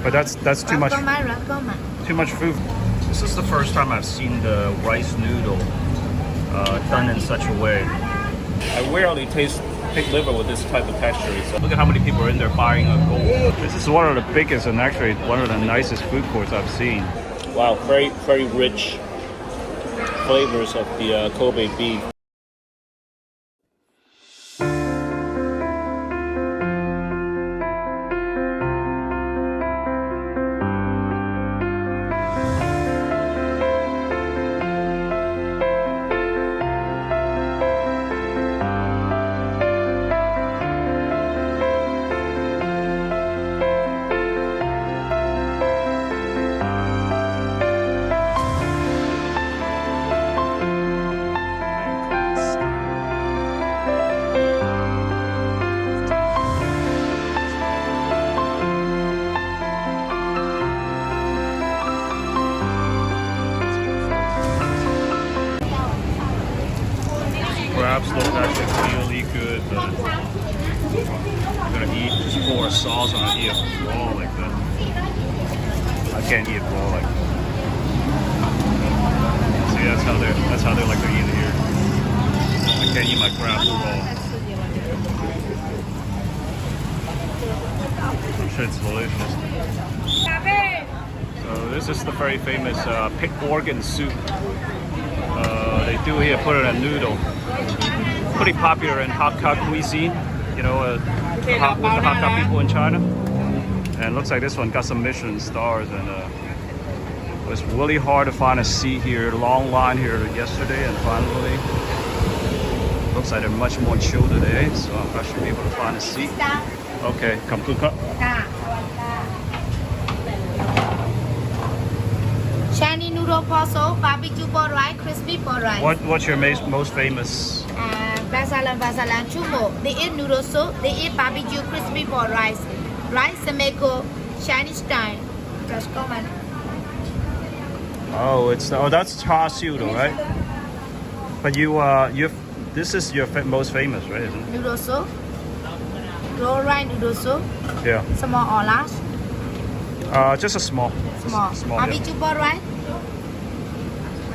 But that's too much. Too much food. This is the first time I've seen the rice noodle done in such a way. I rarely taste pig liver with this type of texture. So look at how many people are in there buying a bowl. This is one of the biggest and actually one of the nicest food courts I've seen. Wow, very, very rich flavors of the Kobe beef. Crabs look actually really good, but I'm gonna just pour sauce on it, eat it raw like that. I can't eat it raw like that. See, that's how they like to eat it here. I can't eat my crabs raw. I'm sure it's delicious. So this is the very famous pig organ soup. They do here put it in a noodle. Pretty popular in Hakka cuisine, you know, with the Hakka people in China. And looks like this one got some Michelin stars, and it was really hard to find a seat here. Long line here yesterday, and finally looks like they're much more chill today, so I should be able to find a seat. Okay, come to come. Chinese noodle porso, barbecue pork rice, crispy pork rice. What's your most famous? Basalan chumo. They eat noodle soup. They eat barbecue crispy pork rice. Rice tomato, Chinese style. Just come on. Oh, that's char siu though, right? But this is your most famous, right? Isn't it? Noodle soup. Roll rice noodle soup. Yeah. Small or large? Just a small. Small. Barbecue pork rice.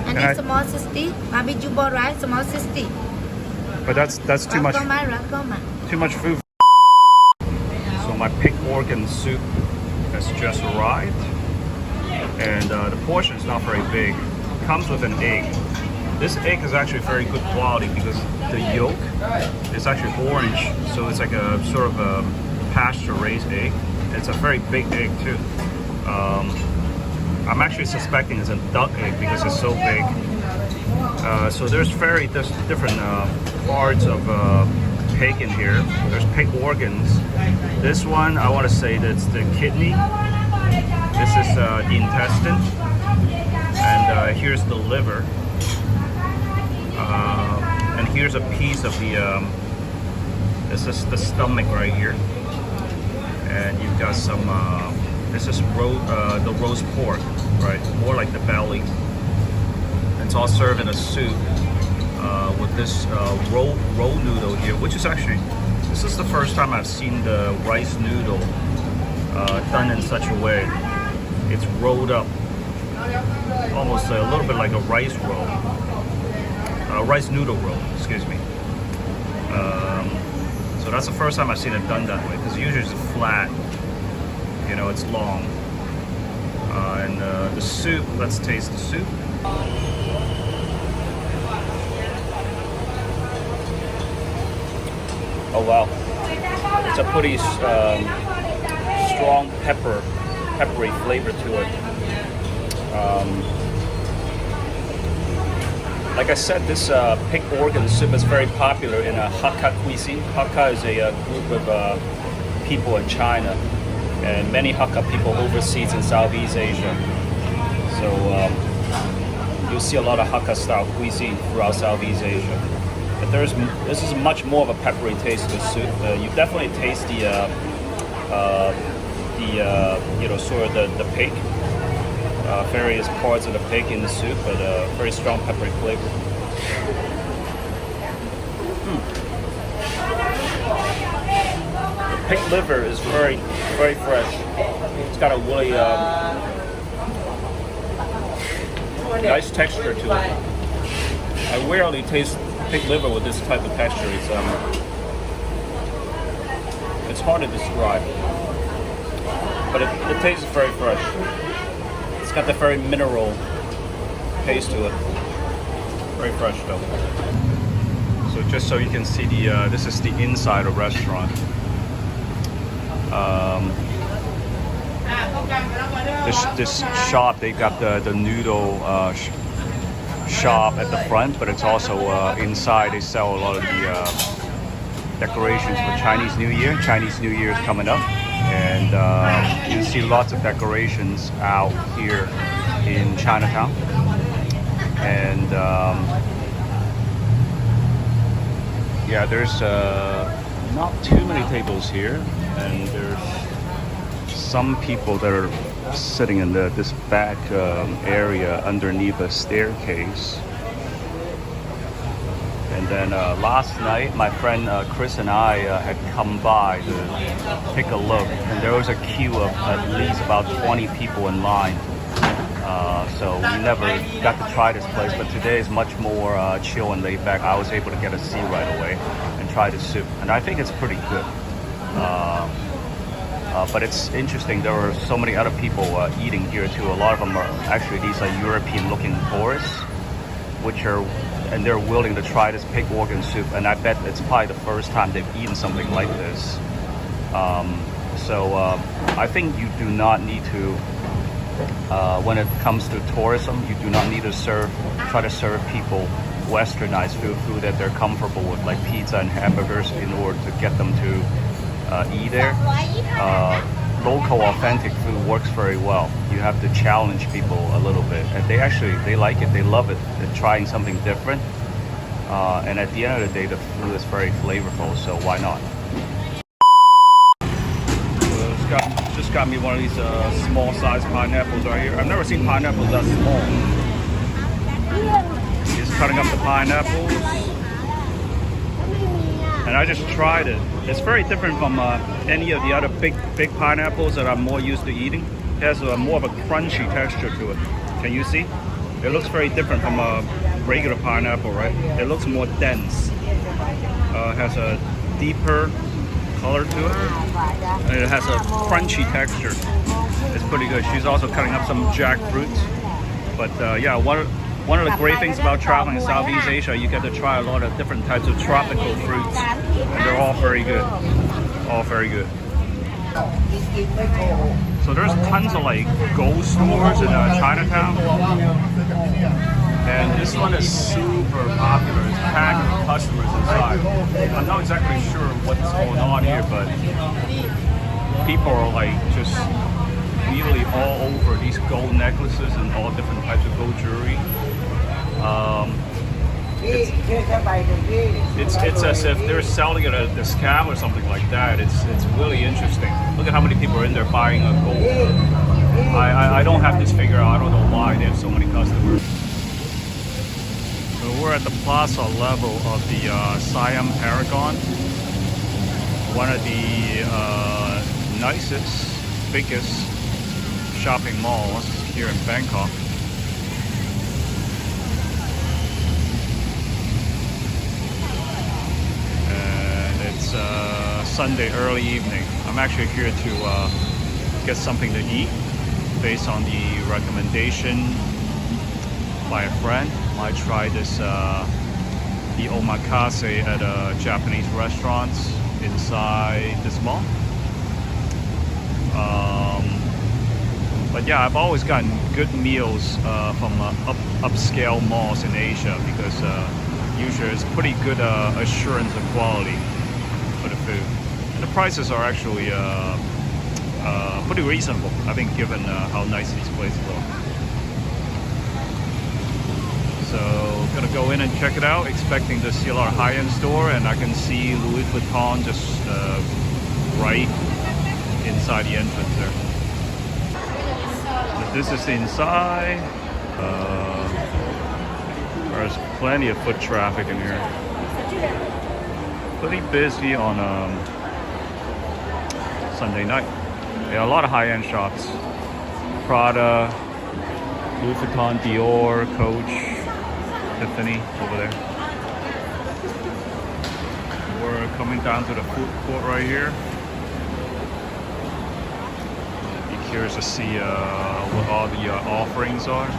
And then small 60. Barbecue pork rice, small 60. But that's too much. Too much food. So my pig organ soup has just arrived, and the portion is not very big. It comes with an egg. This egg is actually very good quality because the yolk is actually orange, so it's like a sort of a pasture-raised egg. It's a very big egg too. I'm actually suspecting it's a duck egg because it's so big. So there's different parts of pig in here. There's pig organs. This one, I want to say that's the kidney. This is the intestine. And here's the liver. And here's a piece of the, this is the stomach right here. And you've got some, this is the roast pork, right? More like the belly. It's all served in a soup with this roll noodle here, which is actually, this is the first time I've seen the rice noodle done in such a way. It's rolled up, almost a little bit like a rice roll, rice noodle roll, excuse me. So that's the first time I've seen it done that way, because usually it's flat, you know, it's long. And the soup, let's taste the soup. Oh wow, it's a pretty strong peppery flavor to it. Like I said, this pig organ soup is very popular in Hakka cuisine. Hakka is a group of people in China, and many Hakka people overseas in Southeast Asia. So you'll see a lot of Hakka style cuisine throughout Southeast Asia. But this is much more of a peppery taste to the soup. You definitely taste the you know, sort of the pig, various parts of the pig in the soup, but very strong peppery flavor. The pig liver is very fresh. It's got a really nice texture to it. I rarely taste pig liver with this type of texture. It's hard to describe, but it tastes very fresh. It's got that very mineral taste to it. Very fresh though. So just so you can see this is the inside of the restaurant. This shop, they got the noodle shop at the front, but it's also inside they sell a lot of the decorations for Chinese New Year. Chinese New Year is coming up, and you see lots of decorations out here in Chinatown. And yeah, there's not too many tables here, and there's some people that are sitting in this back area underneath a staircase. And then last night, my friend Chris and I had come by to take a look, and there was a queue of at least about 20 people in line. So we never got to try this place, but today is much more chill and laid back. I was able to get a seat right away and try the soup, and I think it's pretty good. But it's interesting, there are so many other people eating here too. A lot of them are actually these European-looking tourists, and they're willing to try this pig organ soup, and I bet it's probably the first time they've eaten something like this. I think you do not need to, when it comes to tourism, you do not need to try to serve people westernized food that they're comfortable with, like pizza and hamburgers, in order to get them to eat there. Local authentic food works very well. You have to challenge people a little bit, and they like it, they love it. They're trying something different, and at the end of the day, the food is very flavorful, so why not? Just got me one of these small sized pineapples right here. I've never seen pineapples that small. He's cutting up the pineapples, and I just tried it. It's very different from any of the other big pineapples that I'm more used to eating. It has more of a crunchy texture to it. Can you see? It looks very different from a regular pineapple, right? It looks more dense. It has a deeper color to it, and it has a crunchy texture. It's pretty good. She's also cutting up some jackfruit. But yeah, one of the great things about traveling in Southeast Asia, you get to try a lot of different types of tropical fruits, and they're all very good. All very good. So there's tons of like gold stores in Chinatown, and this one is super popular. It's packed with customers inside. I'm not exactly sure what's going on here, but people are like just really all over these gold necklaces and all different types of gold jewelry. It's as if they're selling it at a discount or something like that. It's really interesting. Look at how many people are in there buying a gold. I don't have this figure out. I don't know why they have so many customers. So we're at the plaza level of the Siam Paragon, one of the nicest, biggest shopping malls here in Bangkok. Sunday early evening. I'm actually here to get something to eat based on the recommendation by a friend. I tried this the omakase at a Japanese restaurants inside this mall. But yeah, I've always gotten good meals from upscale malls in Asia because usually it's pretty good assurance of quality for the food. And the prices are actually pretty reasonable, I think, given how nice these places are. So gonna go in and check it out, expecting to see a lot of high-end store, and I can see Louis Vuitton just right inside the entrance there. But this is the inside. There's plenty of foot traffic in here. Pretty busy on Sunday night. Yeah, a lot of high-end shops. Prada, Louis Vuitton, Dior, Coach, Tiffany over there. We're coming down to the food court right here. Be curious to see what all the offerings are.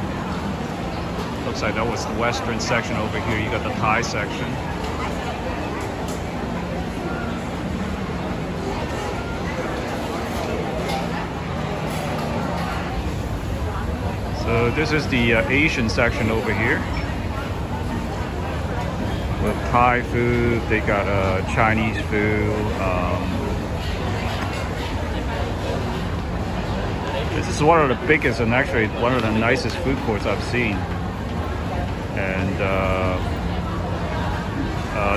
Looks like that was the Western section over here. You got the Thai section. So this is the Asian section over here. With Thai food, they got Chinese food. This is one of the biggest and actually one of the nicest food courts I've seen. And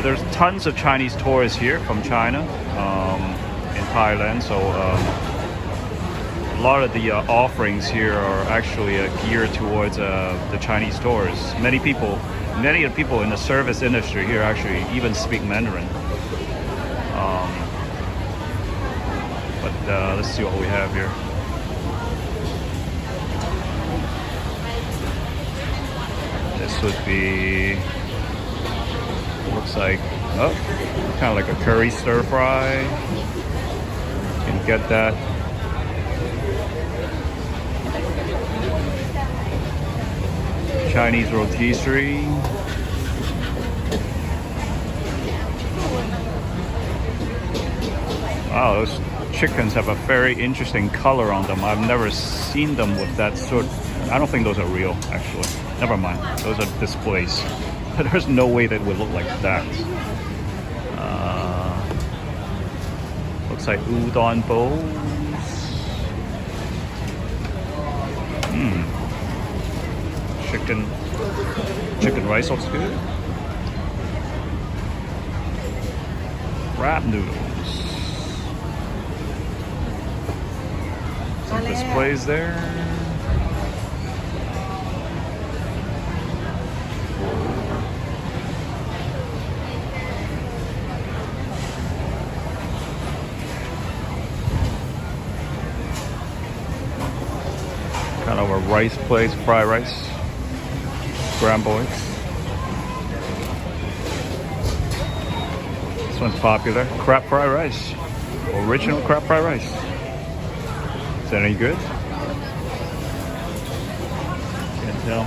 there's tons of Chinese tourists here from China in Thailand. So a lot of the offerings here are actually geared towards the Chinese tourists. Many of the people in the service industry here actually even speak Mandarin. But let's see what we have here. This would be, looks like, kind of like a curry stir fry. You can get that. Chinese rotisserie. Wow, those chickens have a very interesting color on them. I've never seen them with that sort. I don't think those are real, actually. Never mind. Those are displays. There's no way that would look like that. Looks like udon bowls. Chicken rice looks good. Wrap noodles. Some displays there. Kind of a rice place, fried rice. Scrambled eggs. This one's popular. Crab fried rice. Original crab fried rice. Is that any good? Can't tell.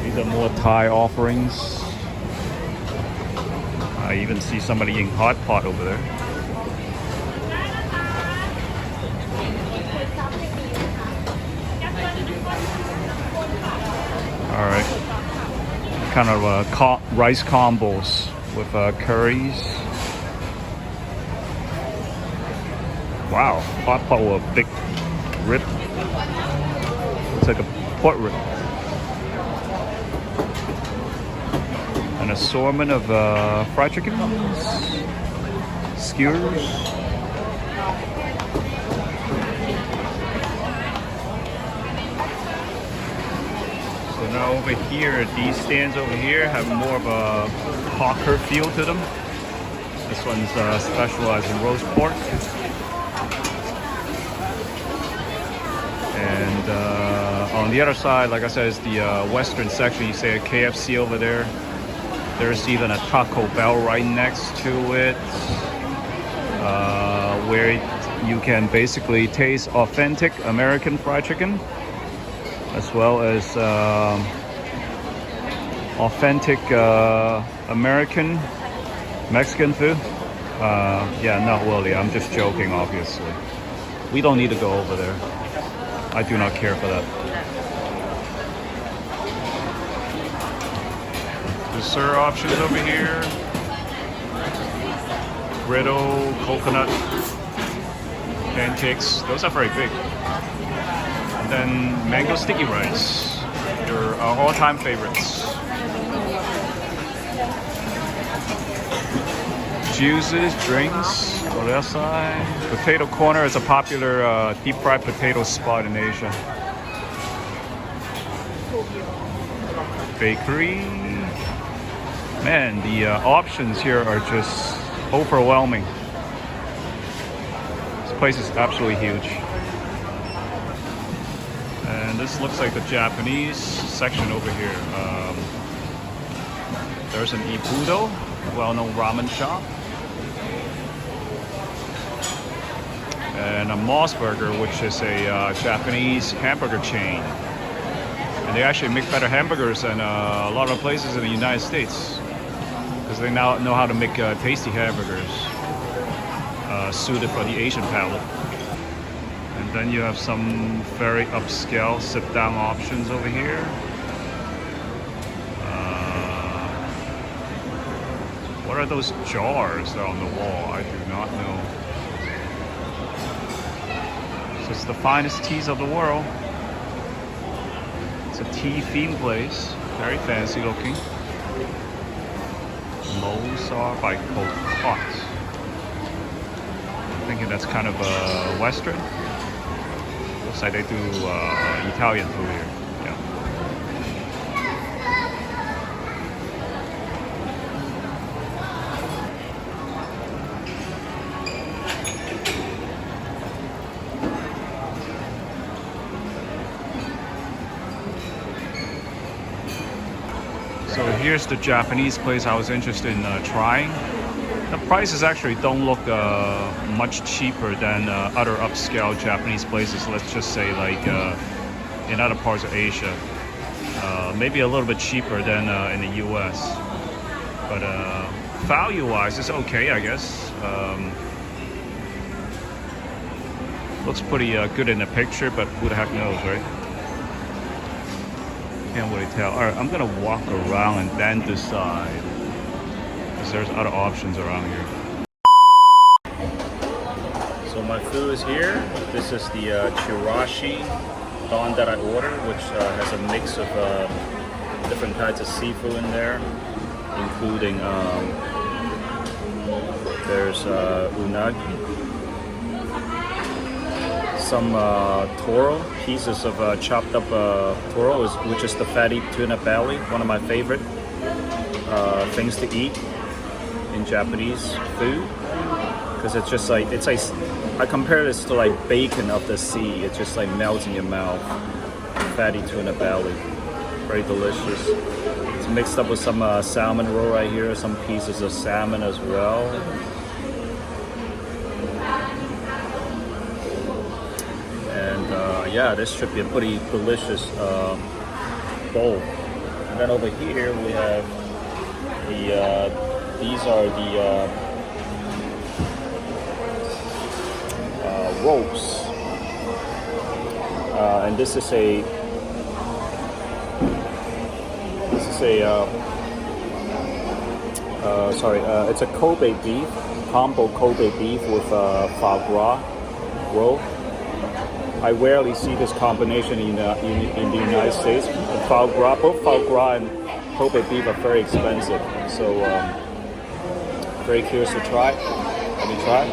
These are more Thai offerings. I even see somebody eating hot pot over there. All right, kind of rice combos with curries. Wow, hot pot with a big rib. Looks like a pork rib. An assortment of fried chickens, skewers. Now over here, these stands over here have more of a hawker feel to them. This one's specialized in roast pork. And on the other side, like I said, is the Western section. You see a KFC over there. There's even a Taco Bell right next to it, where you can basically taste authentic American fried chicken, as well as authentic American Mexican food. Yeah, not really. I'm just joking, obviously. We don't need to go over there. I do not care for that. Dessert options over here. Griddle, coconut, pancakes. Those are very big. And then mango sticky rice. They're our all-time favorites. Juices, drinks, on that side. Potato Corner is a popular deep fried potato spot in Asia. Bakery. Man, the options here are just overwhelming. This place is absolutely huge. And this looks like the Japanese section over here. There's an Ibudo, well-known ramen shop. And a Mossburger, which is a Japanese hamburger chain. And they actually make better hamburgers than a lot of places in the United States. Because they now know how to make tasty hamburgers suited for the Asian palate. And then you have some very upscale sit-down options over here. What are those jars on the wall? I do not know. So it's the finest teas of the world. It's a tea-themed place, very fancy looking. Mozart by Cocotte. I'm thinking that's kind of a Western. Looks like they do Italian food here. Yeah. So here's the Japanese place I was interested in trying. The prices actually don't look much cheaper than other upscale Japanese places. Let's just say like in other parts of Asia. Maybe a little bit cheaper than in the US. But value-wise, it's okay, I guess. Looks pretty good in the picture, but who the heck knows, right? Can't really tell. All right, I'm gonna walk around and then decide, because there's other options around here. So my food is here. This is the chirashi don that I ordered, which has a mix of different types of seafood in there, including there's unagi, some toro, pieces of chopped up toro, which is the fatty tuna belly, one of my favorite things to eat in Japanese food, because it's just like, it's like, I compare this to like bacon of the sea. It just like melts in your mouth. Fatty tuna belly, very delicious. It's mixed up with some salmon roll right here, some pieces of salmon as well. Yeah, this should be a pretty delicious bowl. And then over here we have the these are the rolls, and this is a it's a Kobe beef, combo Kobe beef with foie gras roll. I rarely see this combination in the United States. Foie gras, both foie gras and Kobe beef are very expensive, so very curious to try. Let me try.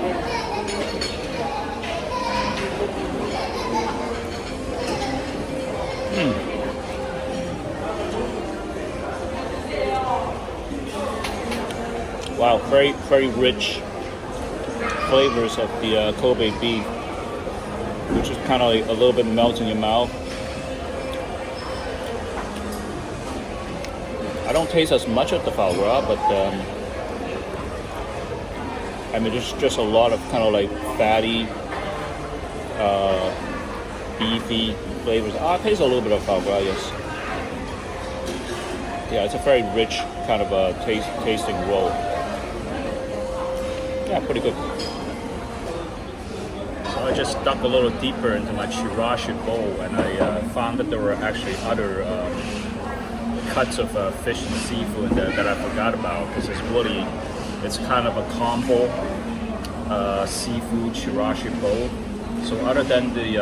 Wow, very, very rich flavors of the Kobe beef, which is kind of like a little bit melts in your mouth. I don't taste as much of the foie gras, but I mean, there's just a lot of kind of like fatty, beefy flavors. I taste a little bit of foie gras, yes. Yeah, it's a very rich kind of a tasting roll. Yeah, pretty good. I just dug a little deeper into my chirashi bowl, and I found that there were actually other cuts of fish and seafood that I forgot about, because it's kind of a combo seafood chirashi bowl. So other than the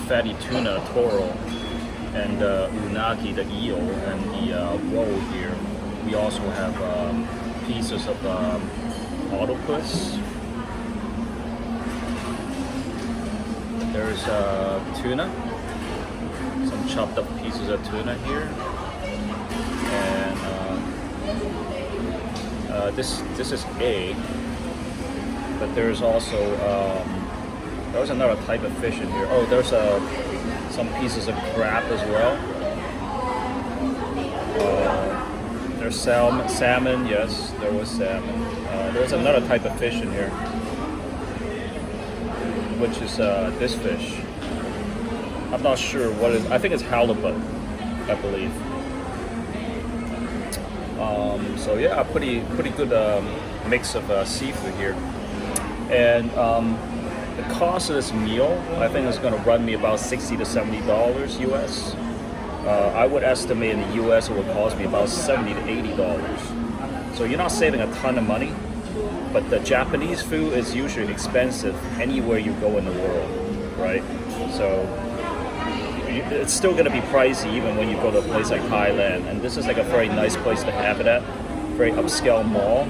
fatty tuna, toro, and unagi, the eel, and the roll here, we also have pieces of octopus. There's tuna, some chopped up pieces of tuna here, and This is A, but there's also there's another type of fish in here. Oh, there's some pieces of crab as well. There's salmon. Yes, there was salmon. There's another type of fish in here, which is this fish. I'm not sure what it is. I think it's halibut, I believe. So yeah, pretty good mix of seafood here. And the cost of this meal, I think, is going to run me about $60 to $70 US. I would estimate in the US it would cost me about $70 to $80. So you're not saving a ton of money, but the Japanese food is usually expensive anywhere you go in the world, right? So it's still going to be pricey even when you go to a place like Thailand. And this is like a very nice place to have it at, very upscale mall.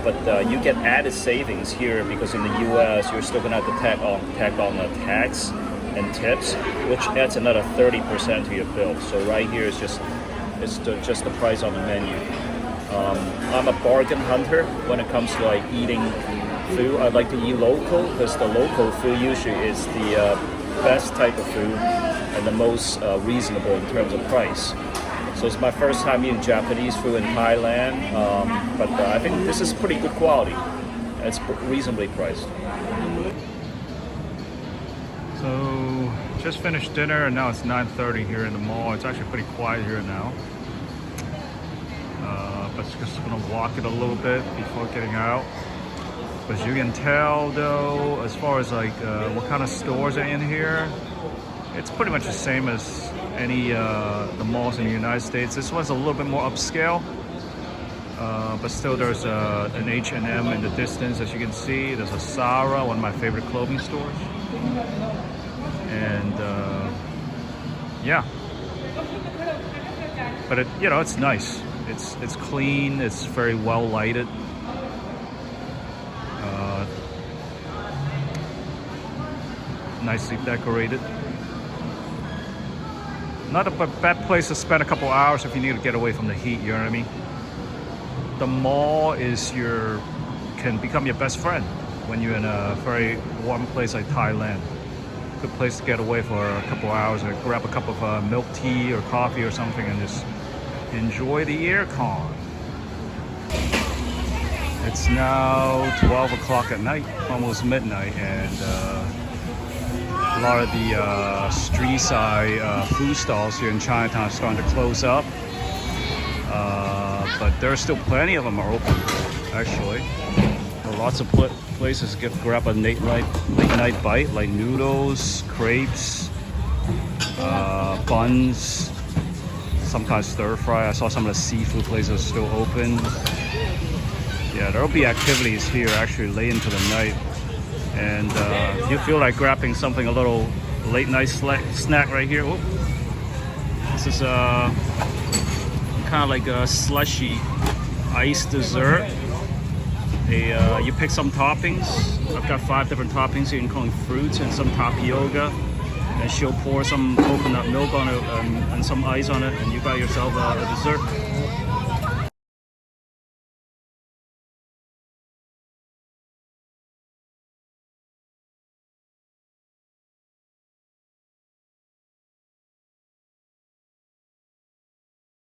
But you get added savings here because in the US you're still going to have to tack on the tax and tips, which adds another 30% to your bill. So right here is just the price on the menu. I'm a bargain hunter when it comes to like eating food. I like to eat local because the local food usually is the best type of food and the most reasonable in terms of price. So it's my first time eating Japanese food in Thailand, but I think this is pretty good quality. It's reasonably priced. So just finished dinner and now it's 9:30 here in the mall. It's actually pretty quiet here now. But just gonna walk it a little bit before getting out. But you can tell though, as far as like what kind of stores are in here, it's pretty much the same as any the malls in the United States. This one's a little bit more upscale, but still there's an H&M in the distance, as you can see. There's a Zara, one of my favorite clothing stores, and yeah. But it's nice. It's clean. It's very well lighted. Nicely decorated. Not a bad place to spend a couple hours if you need to get away from the heat, you know what I mean? The mall can become your best friend when you're in a very warm place like Thailand. Good place to get away for a couple hours or grab a cup of milk tea or coffee or something and just enjoy the aircon. It's now 12 o'clock at night, almost midnight, and a lot of the street side food stalls here in Chinatown are starting to close up. But there are still plenty of them are open, actually. Lots of places to grab a late night bite, like noodles, crepes, buns, some kind of stir fry. I saw some of the seafood places still open. Yeah, there'll be activities here actually late into the night. And if you feel like grabbing something a little late night snack right here, this is kind of like a slushy iced dessert. You pick some toppings. I've got 5 different toppings here, including fruits and some tapioca. And she'll pour some coconut milk on it and some ice on it, and you got yourself a dessert.